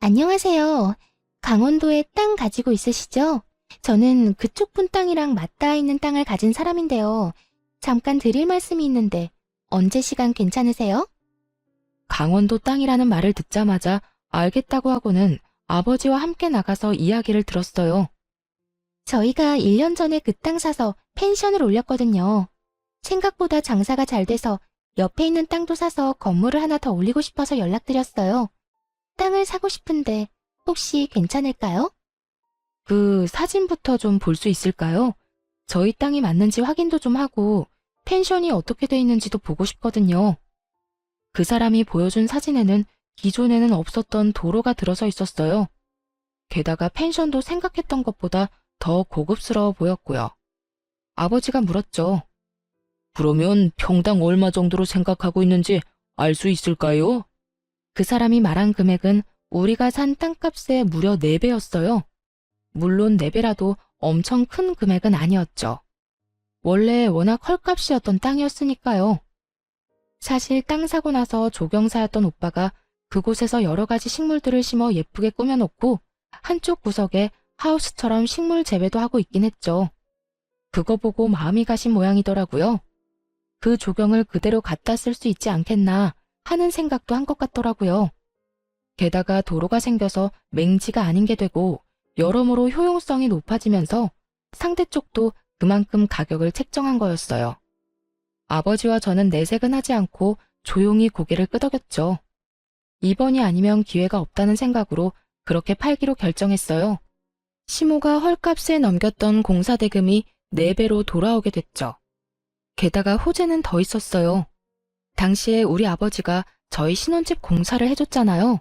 안녕하세요. 강원도에 땅 가지고 있으시죠? 저는 그쪽 분 땅이랑 맞닿아 있는 땅을 가진 사람인데요. 잠깐 드릴 말씀이 있는데 언제 시간 괜찮으세요? 강원도 땅이라는 말을 듣자마자 알겠다고 하고는 아버지와 함께 나가서 이야기를 들었어요. 저희가 1년 전에 그 땅 사서 펜션을 올렸거든요. 생각보다 장사가 잘 돼서 옆에 있는 땅도 사서 건물을 하나 더 올리고 싶어서 연락드렸어요. 땅을 사고 싶은데 혹시 괜찮을까요? 그 사진부터 좀 볼 수 있을까요? 저희 땅이 맞는지 확인도 좀 하고 펜션이 어떻게 돼 있는지도 보고 싶거든요. 그 사람이 보여준 사진에는 기존에는 없었던 도로가 들어서 있었어요. 게다가 펜션도 생각했던 것보다 더 고급스러워 보였고요. 아버지가 물었죠. 그러면 평당 얼마 정도로 생각하고 있는지 알 수 있을까요? 그 사람이 말한 금액은 우리가 산 땅값의 무려 4배였어요. 물론 4배라도 엄청 큰 금액은 아니었죠. 원래 워낙 헐값이었던 땅이었으니까요. 사실 땅 사고 나서 조경사였던 오빠가 그곳에서 여러 가지 식물들을 심어 예쁘게 꾸며놓고 한쪽 구석에 하우스처럼 식물 재배도 하고 있긴 했죠. 그거 보고 마음이 가신 모양이더라고요. 그 조경을 그대로 갖다 쓸 수 있지 않겠나 하는 생각도 한 것 같더라고요. 게다가 도로가 생겨서 맹지가 아닌 게 되고 여러모로 효용성이 높아지면서 상대 쪽도 그만큼 가격을 책정한 거였어요. 아버지와 저는 내색은 하지 않고 조용히 고개를 끄덕였죠. 이번이 아니면 기회가 없다는 생각으로 그렇게 팔기로 결정했어요. 시모가 헐값에 넘겼던 공사 대금이 4배로 돌아오게 됐죠. 게다가 호재는 더 있었어요. 당시에 우리 아버지가 저희 신혼집 공사를 해줬잖아요.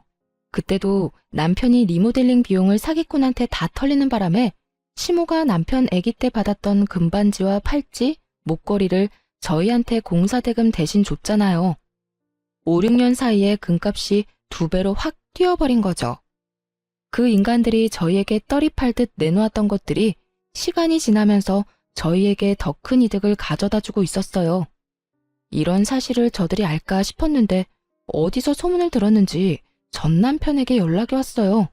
그때도 남편이 리모델링 비용을 사기꾼한테 다 털리는 바람에 시모가 남편 아기 때 받았던 금반지와 팔찌, 목걸이를 저희한테 공사대금 대신 줬잖아요. 5, 6년 사이에 금값이 2배로 확 뛰어버린 거죠. 그 인간들이 저희에게 떨이 팔듯 내놓았던 것들이 시간이 지나면서 저희에게 더 큰 이득을 가져다 주고 있었어요. 이런 사실을 저들이 알까 싶었는데 어디서 소문을 들었는지 전 남편에게 연락이 왔어요.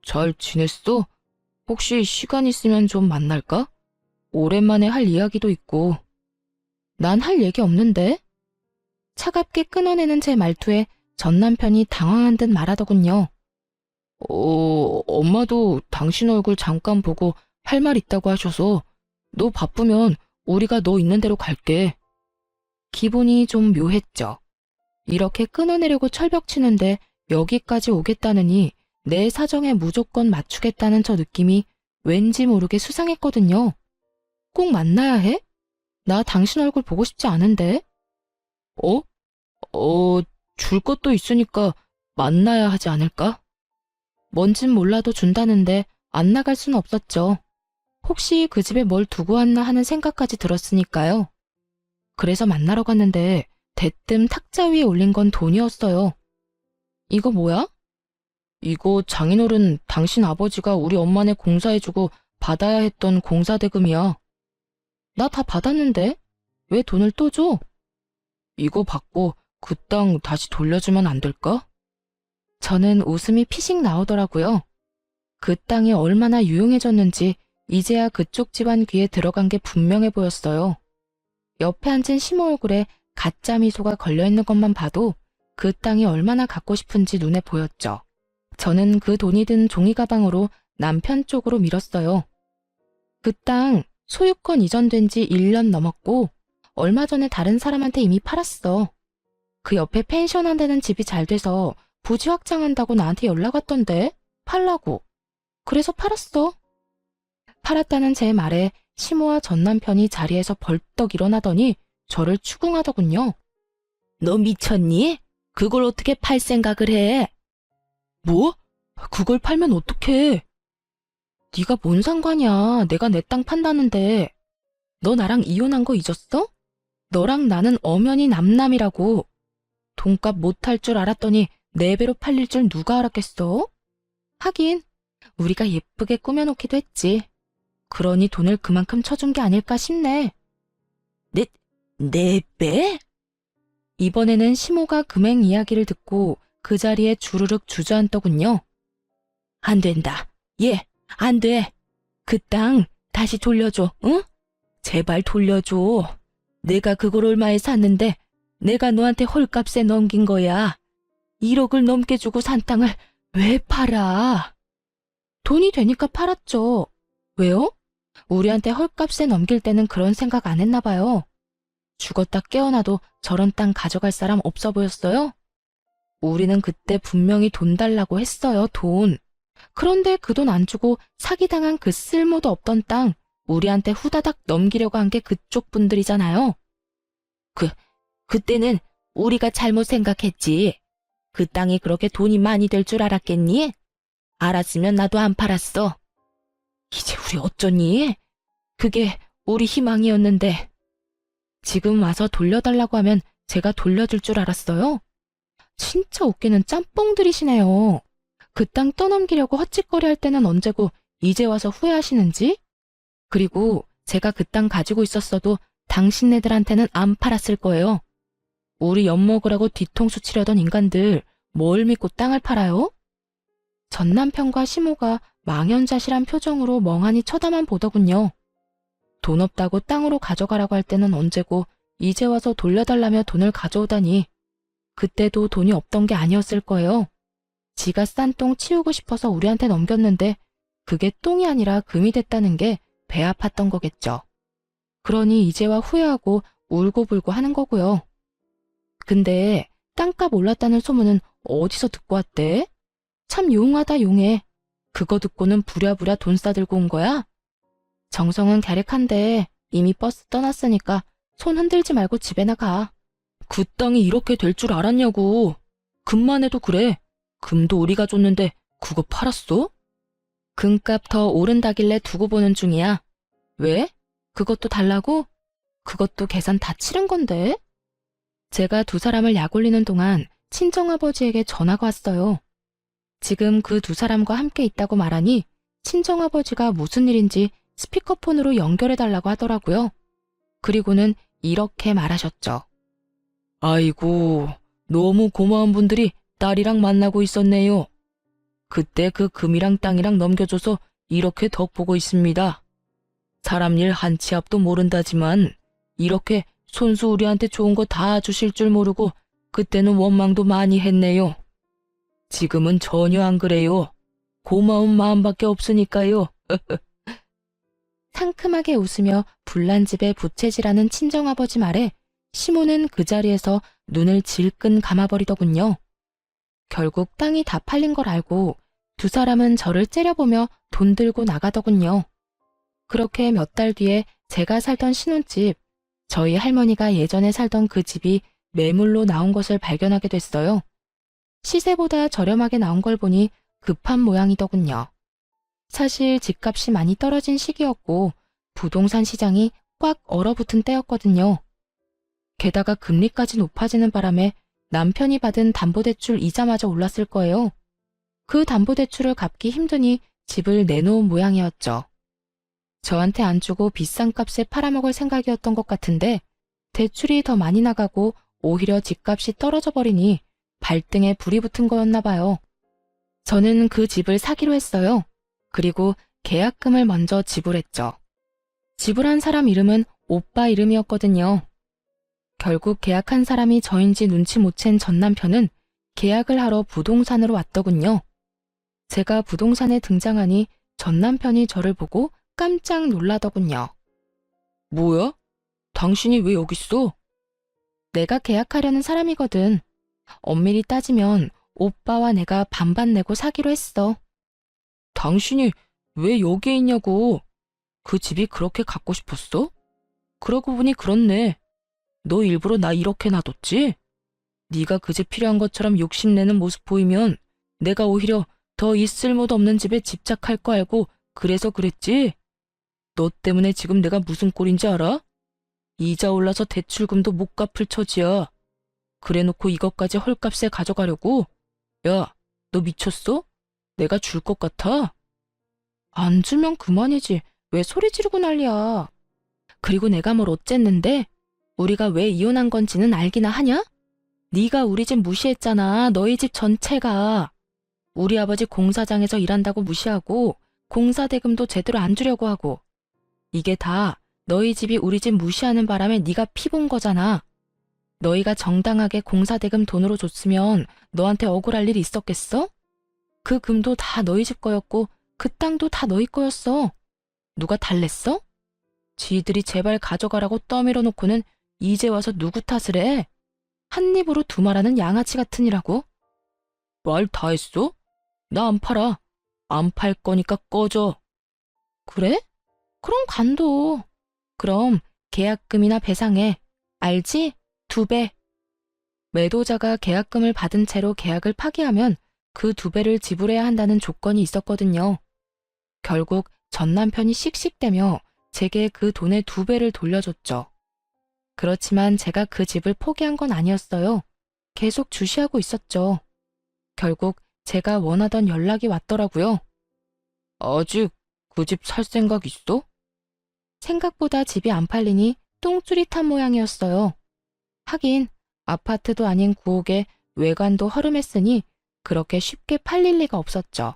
잘 지냈어? 혹시 시간 있으면 좀 만날까? 오랜만에 할 이야기도 있고. 난 할 얘기 없는데? 차갑게 끊어내는 제 말투에 전 남편이 당황한 듯 말하더군요. 엄마도 당신 얼굴 잠깐 보고 할 말 있다고 하셔서 너 바쁘면 우리가 너 있는 대로 갈게. 기분이 좀 묘했죠. 이렇게 끊어내려고 철벽치는데 여기까지 오겠다느니 내 사정에 무조건 맞추겠다는 저 느낌이 왠지 모르게 수상했거든요. 꼭 만나야 해? 나 당신 얼굴 보고 싶지 않은데? 줄 것도 있으니까 만나야 하지 않을까? 뭔진 몰라도 준다는데 안 나갈 순 없었죠. 혹시 그 집에 뭘 두고 왔나 하는 생각까지 들었으니까요. 그래서 만나러 갔는데 대뜸 탁자 위에 올린 건 돈이었어요. 이거 뭐야? 이거 장인어른 당신 아버지가 우리 엄마네 공사해주고 받아야 했던 공사대금이야. 나 다 받았는데? 왜 돈을 또 줘? 이거 받고 그 땅 다시 돌려주면 안 될까? 저는 웃음이 피식 나오더라고요. 그 땅이 얼마나 유용해졌는지 이제야 그쪽 집안 귀에 들어간 게 분명해 보였어요. 옆에 앉은 시모 얼굴에 가짜 미소가 걸려있는 것만 봐도 그 땅이 얼마나 갖고 싶은지 눈에 보였죠. 저는 그 돈이 든 종이 가방으로 남편 쪽으로 밀었어요. 그 땅 소유권 이전된 지 1년 넘었고 얼마 전에 다른 사람한테 이미 팔았어. 그 옆에 펜션 한다는 집이 잘 돼서 부지 확장한다고 나한테 연락 왔던데 팔라고. 그래서 팔았어. 팔았다는 제 말에 시모와 전 남편이 자리에서 벌떡 일어나더니 저를 추궁하더군요. 너 미쳤니? 그걸 어떻게 팔 생각을 해? 뭐? 그걸 팔면 어떡해? 네가 뭔 상관이야. 내가 내 땅 판다는데. 너 나랑 이혼한 거 잊었어? 너랑 나는 엄연히 남남이라고. 돈값 못할 줄 알았더니 4배로 팔릴 줄 누가 알았겠어? 하긴 우리가 예쁘게 꾸며놓기도 했지. 그러니 돈을 그만큼 쳐준 게 아닐까 싶네. 4배? 이번에는 시모가 금액 이야기를 듣고 그 자리에 주르륵 주저앉더군요. 안 된다. 안 돼. 그 땅 다시 돌려줘, 응? 제발 돌려줘. 내가 그걸 얼마에 샀는데 내가 너한테 헐값에 넘긴 거야. 1억을 넘게 주고 산 땅을 왜 팔아? 돈이 되니까 팔았죠. 왜요? 우리한테 헐값에 넘길 때는 그런 생각 안 했나 봐요. 죽었다 깨어나도 저런 땅 가져갈 사람 없어 보였어요? 우리는 그때 분명히 돈 달라고 했어요, 돈. 그런데 그 돈 안 주고 사기당한 그 쓸모도 없던 땅 우리한테 후다닥 넘기려고 한 게 그쪽 분들이잖아요. 그때는 우리가 잘못 생각했지. 그 땅이 그렇게 돈이 많이 될 줄 알았겠니? 알았으면 나도 안 팔았어. 이제 우리 어쩌니? 그게 우리 희망이었는데. 지금 와서 돌려달라고 하면 제가 돌려줄 줄 알았어요? 진짜 웃기는 짬뽕들이시네요. 그 땅 떠넘기려고 헛짓거리 할 때는 언제고 이제 와서 후회하시는지? 그리고 제가 그 땅 가지고 있었어도 당신네들한테는 안 팔았을 거예요. 우리 엿먹으라고 뒤통수 치려던 인간들 뭘 믿고 땅을 팔아요? 전 남편과 시모가 망연자실한 표정으로 멍하니 쳐다만 보더군요. 돈 없다고 땅으로 가져가라고 할 때는 언제고 이제 와서 돌려달라며 돈을 가져오다니. 그때도 돈이 없던 게 아니었을 거예요. 지가 싼 똥 치우고 싶어서 우리한테 넘겼는데 그게 똥이 아니라 금이 됐다는 게 배 아팠던 거겠죠. 그러니 이제와 후회하고 울고불고 하는 거고요. 근데 땅값 올랐다는 소문은 어디서 듣고 왔대? 참 용하다 용해. 그거 듣고는 부랴부랴 돈 싸들고 온 거야? 정성은 갸륵한데 이미 버스 떠났으니까 손 흔들지 말고 집에나 가. 그 땅이 이렇게 될 줄 알았냐고. 금만 해도 그래. 금도 우리가 줬는데 그거 팔았어? 금값 더 오른다길래 두고 보는 중이야. 왜? 그것도 달라고? 그것도 계산 다 치른 건데? 제가 두 사람을 약올리는 동안 친정아버지에게 전화가 왔어요. 지금 그 두 사람과 함께 있다고 말하니 친정아버지가 무슨 일인지 스피커폰으로 연결해달라고 하더라고요. 그리고는 이렇게 말하셨죠. 아이고, 너무 고마운 분들이 딸이랑 만나고 있었네요. 그때 그 금이랑 땅이랑 넘겨줘서 이렇게 덕보고 있습니다. 사람 일 한 치 앞도 모른다지만 이렇게 손수 우리한테 좋은 거 다 주실 줄 모르고 그때는 원망도 많이 했네요. 지금은 전혀 안 그래요. 고마운 마음밖에 없으니까요. 상큼하게 웃으며 불난집에 부채질하는 친정아버지 말에 시모는 그 자리에서 눈을 질끈 감아버리더군요. 결국 땅이 다 팔린 걸 알고 두 사람은 저를 째려보며 돈 들고 나가더군요. 그렇게 몇 달 뒤에 제가 살던 신혼집, 저희 할머니가 예전에 살던 그 집이 매물로 나온 것을 발견하게 됐어요. 시세보다 저렴하게 나온 걸 보니 급한 모양이더군요. 사실 집값이 많이 떨어진 시기였고 부동산 시장이 꽉 얼어붙은 때였거든요. 게다가 금리까지 높아지는 바람에 남편이 받은 담보대출 이자마저 올랐을 거예요. 그 담보대출을 갚기 힘드니 집을 내놓은 모양이었죠. 저한테 안 주고 비싼 값에 팔아먹을 생각이었던 것 같은데 대출이 더 많이 나가고 오히려 집값이 떨어져 버리니 발등에 불이 붙은 거였나 봐요. 저는 그 집을 사기로 했어요. 그리고 계약금을 먼저 지불했죠. 지불한 사람 이름은 오빠 이름이었거든요. 결국 계약한 사람이 저인지 눈치 못 챈 전 남편은 계약을 하러 부동산으로 왔더군요. 제가 부동산에 등장하니 전 남편이 저를 보고 깜짝 놀라더군요. 뭐야? 당신이 왜 여기 있어? 내가 계약하려는 사람이거든. 엄밀히 따지면 오빠와 내가 반반 내고 사기로 했어. 당신이 왜 여기에 있냐고. 그 집이 그렇게 갖고 싶었어? 그러고 보니 그렇네. 너 일부러 나 이렇게 놔뒀지? 네가 그 집 필요한 것처럼 욕심내는 모습 보이면 내가 오히려 더 이 쓸모도 없는 집에 집착할 거 알고 그래서 그랬지? 너 때문에 지금 내가 무슨 꼴인지 알아? 이자 올라서 대출금도 못 갚을 처지야. 그래놓고 이것까지 헐값에 가져가려고? 야, 너 미쳤어? 내가 줄 것 같아? 안 주면 그만이지. 왜 소리 지르고 난리야. 그리고 내가 뭘 어쨌는데? 우리가 왜 이혼한 건지는 알기나 하냐? 네가 우리 집 무시했잖아. 너희 집 전체가. 우리 아버지 공사장에서 일한다고 무시하고 공사 대금도 제대로 안 주려고 하고. 이게 다 너희 집이 우리 집 무시하는 바람에 네가 피본 거잖아. 너희가 정당하게 공사 대금 돈으로 줬으면 너한테 억울할 일이 있었겠어? 그 금도 다 너희 집 거였고 그 땅도 다 너희 거였어. 누가 달랬어? 지들이 제발 가져가라고 떠밀어 놓고는 이제 와서 누구 탓을 해? 한 입으로 두말하는 양아치 같으니라고. 말 다 했어? 나 안 팔아. 안 팔 거니까 꺼져. 그래? 그럼 간도. 그럼 계약금이나 배상해. 알지? 2배. 매도자가 계약금을 받은 채로 계약을 파기하면 그 2배를 지불해야 한다는 조건이 있었거든요. 결국 전 남편이 씩씩대며 제게 그 돈의 2배를 돌려줬죠. 그렇지만 제가 그 집을 포기한 건 아니었어요. 계속 주시하고 있었죠. 결국 제가 원하던 연락이 왔더라고요. 아직 그 집 살 생각 있어? 생각보다 집이 안 팔리니 똥줄이 탄 모양이었어요. 하긴 아파트도 아닌 구옥에 외관도 허름했으니 그렇게 쉽게 팔릴 리가 없었죠.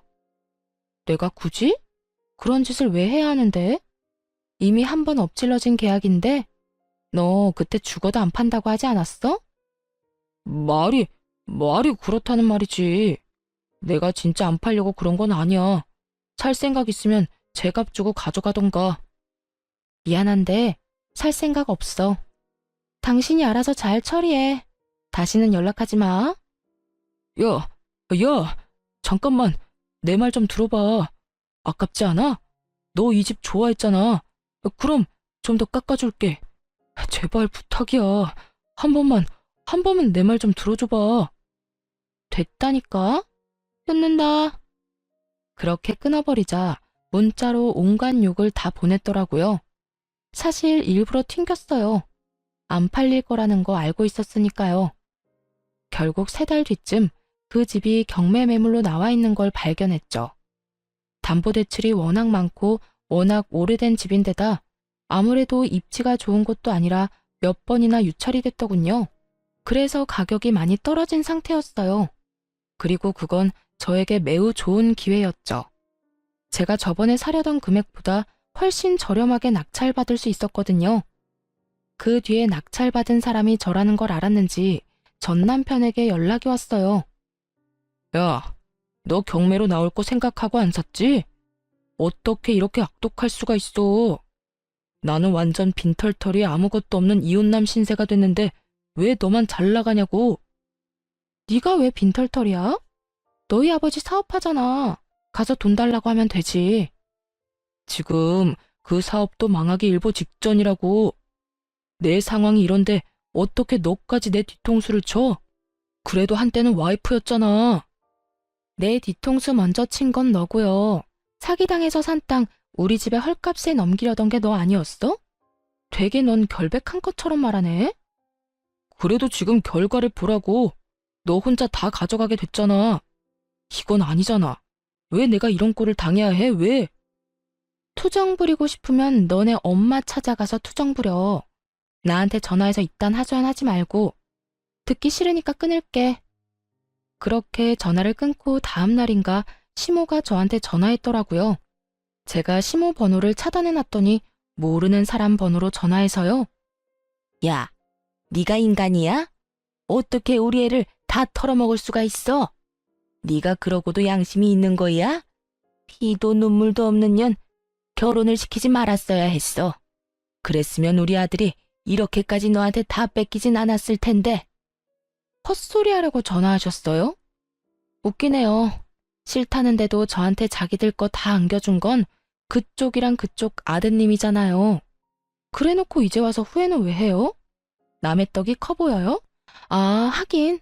내가 굳이? 그런 짓을 왜 해야 하는데? 이미 한 번 엎질러진 계약인데 너 그때 죽어도 안 판다고 하지 않았어? 말이 그렇다는 말이지. 내가 진짜 안 팔려고 그런 건 아니야. 살 생각 있으면 제값 주고 가져가던가. 미안한데 살 생각 없어. 당신이 알아서 잘 처리해. 다시는 연락하지 마. 야, 잠깐만. 내 말 좀 들어봐. 아깝지 않아? 너 이 집 좋아했잖아. 그럼 좀 더 깎아줄게. 제발 부탁이야. 한 번만 내 말 좀 들어줘봐. 됐다니까? 끊는다. 그렇게 끊어버리자 문자로 온갖 욕을 다 보냈더라고요. 사실 일부러 튕겼어요. 안 팔릴 거라는 거 알고 있었으니까요. 결국 3달 뒤쯤 그 집이 경매 매물로 나와 있는 걸 발견했죠. 담보대출이 워낙 많고 워낙 오래된 집인데다 아무래도 입지가 좋은 곳도 아니라 몇 번이나 유찰이 됐더군요. 그래서 가격이 많이 떨어진 상태였어요. 그리고 그건 저에게 매우 좋은 기회였죠. 제가 저번에 사려던 금액보다 훨씬 저렴하게 낙찰받을 수 있었거든요. 그 뒤에 낙찰받은 사람이 저라는 걸 알았는지 전 남편에게 연락이 왔어요. 야, 너 경매로 나올 거 생각하고 안 샀지? 어떻게 이렇게 악독할 수가 있어? 나는 완전 빈털털이 아무것도 없는 이혼남 신세가 됐는데 왜 너만 잘 나가냐고. 네가 왜 빈털털이야? 너희 아버지 사업하잖아. 가서 돈 달라고 하면 되지. 지금 그 사업도 망하기 일보 직전이라고. 내 상황이 이런데 어떻게 너까지 내 뒤통수를 쳐? 그래도 한때는 와이프였잖아. 내 뒤통수 먼저 친 건 너고요. 사기당해서 산 땅 우리 집에 헐값에 넘기려던 게 너 아니었어? 되게 넌 결백한 것처럼 말하네. 그래도 지금 결과를 보라고. 너 혼자 다 가져가게 됐잖아. 이건 아니잖아. 왜 내가 이런 꼴을 당해야 해? 왜? 투정 부리고 싶으면 너네 엄마 찾아가서 투정 부려. 나한테 전화해서 이딴 하소연하지 말고. 듣기 싫으니까 끊을게. 그렇게 전화를 끊고 다음 날인가 시모가 저한테 전화했더라고요. 제가 시모 번호를 차단해놨더니 모르는 사람 번호로 전화해서요. 야, 네가 인간이야? 어떻게 우리 애를 다 털어먹을 수가 있어? 네가 그러고도 양심이 있는 거야? 피도 눈물도 없는 년 결혼을 시키지 말았어야 했어. 그랬으면 우리 아들이 이렇게까지 너한테 다 뺏기진 않았을 텐데. 헛소리 하려고 전화하셨어요? 웃기네요. 싫다는데도 저한테 자기들 거 다 안겨준 건 그쪽이랑 그쪽 아드님이잖아요. 그래놓고 이제 와서 후회는 왜 해요? 남의 떡이 커 보여요? 아, 하긴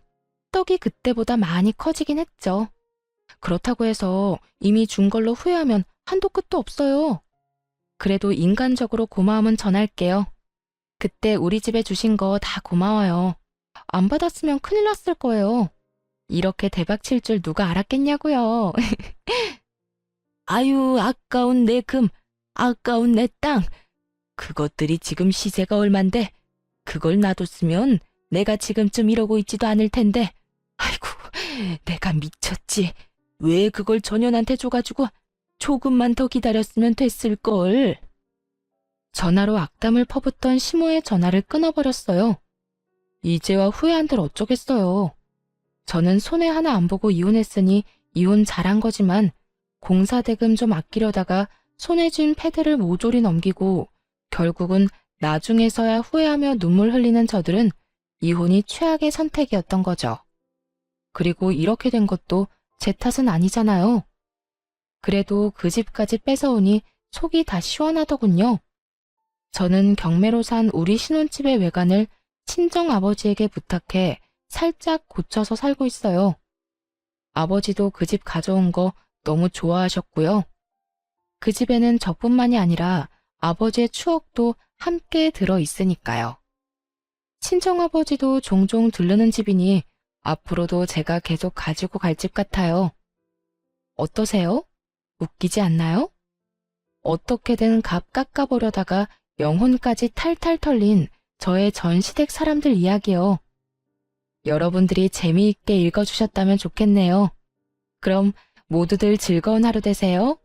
떡이 그때보다 많이 커지긴 했죠. 그렇다고 해서 이미 준 걸로 후회하면 한도 끝도 없어요. 그래도 인간적으로 고마움은 전할게요. 그때 우리 집에 주신 거 다 고마워요. 안 받았으면 큰일 났을 거예요. 이렇게 대박 칠 줄 누가 알았겠냐고요. 아유, 아까운 내 금, 아까운 내 땅. 그것들이 지금 시세가 얼만데 그걸 놔뒀으면 내가 지금쯤 이러고 있지도 않을 텐데. 아이고, 내가 미쳤지. 왜 그걸 전현한테 줘가지고 조금만 더 기다렸으면 됐을걸. 전화로 악담을 퍼붓던 시모의 전화를 끊어버렸어요. 이제와 후회한들 어쩌겠어요. 저는 손해 하나 안 보고 이혼했으니 이혼 잘한 거지만 공사대금 좀 아끼려다가 손에 쥔 패드를 모조리 넘기고 결국은 나중에서야 후회하며 눈물 흘리는 저들은 이혼이 최악의 선택이었던 거죠. 그리고 이렇게 된 것도 제 탓은 아니잖아요. 그래도 그 집까지 뺏어오니 속이 다 시원하더군요. 저는 경매로 산 우리 신혼집의 외관을 친정아버지에게 부탁해 살짝 고쳐서 살고 있어요. 아버지도 그 집 가져온 거 너무 좋아하셨고요. 그 집에는 저뿐만이 아니라 아버지의 추억도 함께 들어 있으니까요. 친정아버지도 종종 들르는 집이니 앞으로도 제가 계속 가지고 갈 집 같아요. 어떠세요? 웃기지 않나요? 어떻게든 값 깎아보려다가 영혼까지 탈탈 털린 저의 전시댁 사람들 이야기요. 여러분들이 재미있게 읽어주셨다면 좋겠네요. 그럼 모두들 즐거운 하루 되세요.